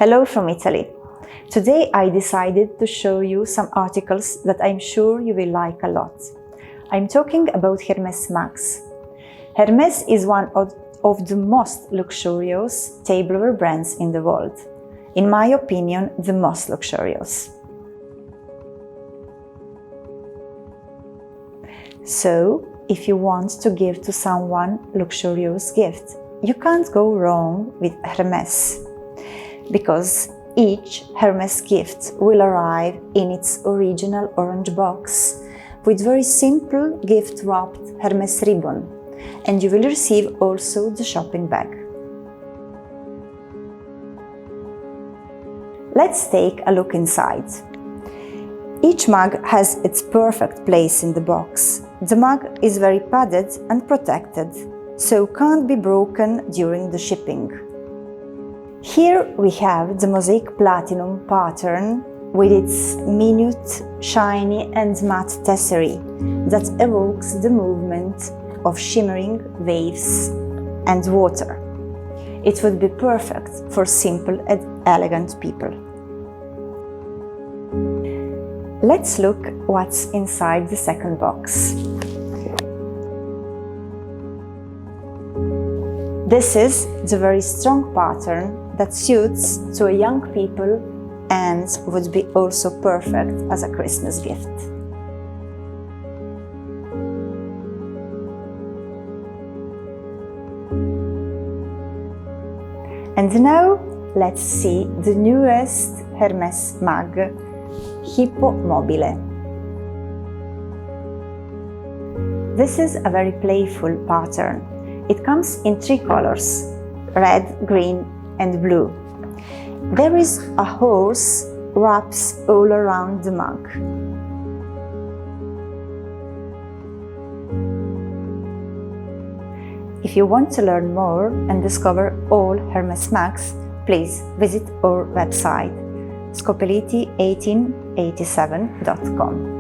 Hello from Italy. Today I decided to show you some articles that I'm sure you will like a lot. I'm talking about Hermès mugs. Hermès is one of the most luxurious tableware brands in the world. In my opinion, the most luxurious. So, if you want to give to someone a luxurious gift, you can't go wrong with Hermès, because each Hermès gift will arrive in its original orange box with very simple gift-wrapped Hermès ribbon, and you will receive also the shopping bag. Let's take a look inside. Each mug has its perfect place in the box. The mug is very padded and protected, so can't be broken during the shipping. Here we have the Mosaic Platinum pattern with its minute, shiny and matte tesserae that evokes the movement of shimmering waves and water. It would be perfect for simple and elegant people. Let's look what's inside the second box. This is the very strong pattern that suits to a young people and would be also perfect as a Christmas gift. And now let's see the newest Hermès mug, Hippo Mobile. This is a very playful pattern. It comes in three colors: red, green and blue. There is a horse wraps all around the mug. If you want to learn more and discover all Hermès mugs, please visit our website SCOPELLITI1887.com.